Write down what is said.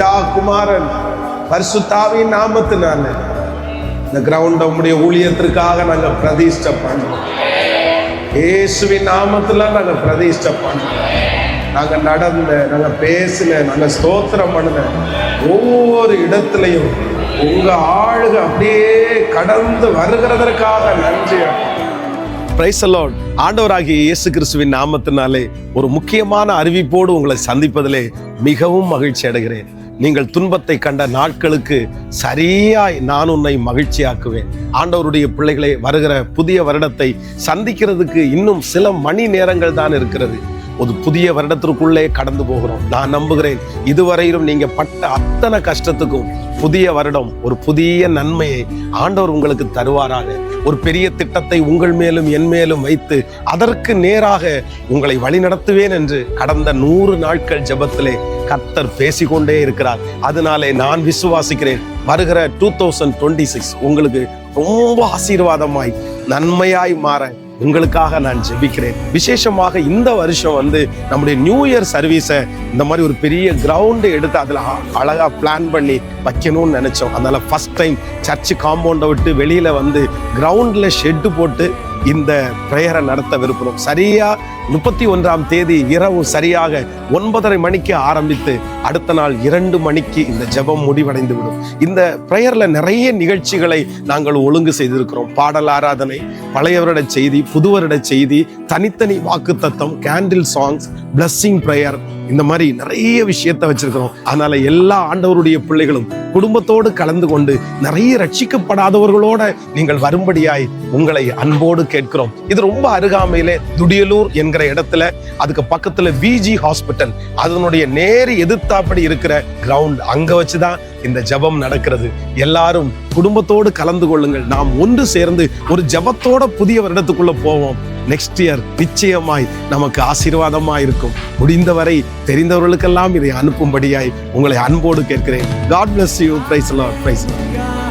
பிதா, குமாரன், பரிசுத்தாவின் நாமத்தினால இந்த கிரவுண்ட உம்முடைய ஊழியத்திற்காக நாங்க பிரதிஷ்டை பண்றோம். இயேசுவின் நாமத்துல நாங்க பிரதிஷ்டை பண்றோம். நாங்க நடந்த, நாங்க பேசின, நாங்க ஸ்தோத்திரம் பண்ணின ஒவ்வொரு இடத்துலையும் உங்க ஆளுக அப்படியே கடந்து வருகிறதற்காக நன்றி. Praise the Lord. ஆண்டவராகிய இயேசு கிறிஸ்துவின் நாமத்தினாலே ஒரு முக்கியமான அறிவிப்போடு உங்களை சந்திப்பதிலே மிகவும் மகிழ்ச்சி அடைகிறேன். நீங்கள் துன்பத்தை கண்ட நாட்களுக்கு சரியாய் நான் உன்னை மகிழ்ச்சியாக்குவேன். ஆண்டவருடைய பிள்ளைகளை, வருகிற புதிய வருடத்தை சந்திக்கிறதுக்கு இன்னும் சில மணி நேரங்கள் தான் இருக்கிறது. ஒரு புதிய வருடத்திற்குள்ளே கடந்து போகிறோம். நான் நம்புகிறேன், இதுவரையிலும் நீங்க பட்ட அத்தனை கஷ்டத்துக்கும் புதிய வருடம் ஒரு புதிய நன்மையை ஆண்டவர் உங்களுக்கு தருவாராக. ஒரு பெரிய திட்டத்தை உங்கள் மேலும் என் மேலும் வைத்து அதற்கு நேராக உங்களை வழிநடத்துவேன் என்று கடந்த 100 நாட்கள் ஜெபத்திலே கர்த்தர் பேசிக்கொண்டே இருக்கிறார். அதனாலே நான் விசுவாசிக்கிறேன், வருகிற 2026 உங்களுக்கு ரொம்ப ஆசீர்வாதமாய் நன்மையாய் மாற உங்களுக்காக நான் ஜெபிக்கிறேன். விசேஷமாக இந்த வருஷம் நம்முடைய நியூ இயர் சர்வீஸை இந்த மாதிரி ஒரு பெரிய கிரவுண்டு எடுத்து அதில் அழகா பிளான் பண்ணி வைக்கணும்னு நினைச்சோம். அதனால ஃபர்ஸ்ட் டைம் சர்ச் காம்பவுண்டை விட்டு வெளியில கிரவுண்ட்ல ஷெட்டு போட்டு இந்த பிரேயரை நடத்த விரும்புகிறோம். சரியா 31ஆம் தேதி இரவு சரியாக 9:30 மணிக்கு ஆரம்பித்து அடுத்த நாள் 2 மணிக்கு இந்த ஜெபம் முடிவடைந்து விடும். இந்த பிரேயர்ல நிறைய நிகழ்ச்சிகளை நாங்கள் ஒழுங்கு செய்திருக்கிறோம். பாடல் ஆராதனை, பழைய வருட செய்தி, புது வருட செய்தி, தனித்தனி வாக்குத்தத்தம், கேண்டில் சாங்ஸ், பிளஸ்ஸிங் பிரேயர், இந்த மாதிரி நிறைய விஷயத்தை வச்சிருக்கிறோம். அதனால எல்லா ஆண்டவருடைய பிள்ளைகளும் குடும்பத்தோடு கலந்து கொண்டு நிறைய ரட்சிக்கப்படாதவர்களோட நீங்கள் வரும்படியாய் உங்களை அன்போடு கேட்கிறோம். இது ரொம்ப அருகாமையிலே துடியலூர் என்கிற இடத்துல, அதுக்கு பக்கத்துல விஜி ஹாஸ்பிட்டல், அதனுடைய நேர் எதிர்த்தாப்படி இருக்கிற கிரவுண்ட், அங்க வச்சுதான் இந்த ஜெபம் நடக்கிறது. எல்லாரும் குடும்பத்தோடு கலந்து கொள்ளுங்கள். நாம் ஒன்று சேர்ந்து ஒரு ஜெபத்தோட புதிய வருடத்துக்குள்ள போவோம். நெக்ஸ்ட் இயர் நிச்சயமாய் நமக்கு ஆசீர்வாதமாய் இருக்கும். முடிந்தவரை தெரிந்தவர்களுக்கெல்லாம் இதை அனுப்பும்படியாய் உங்களை அன்போடு கேட்கிறேன். God bless you. Praise the Lord. Praise the Lord.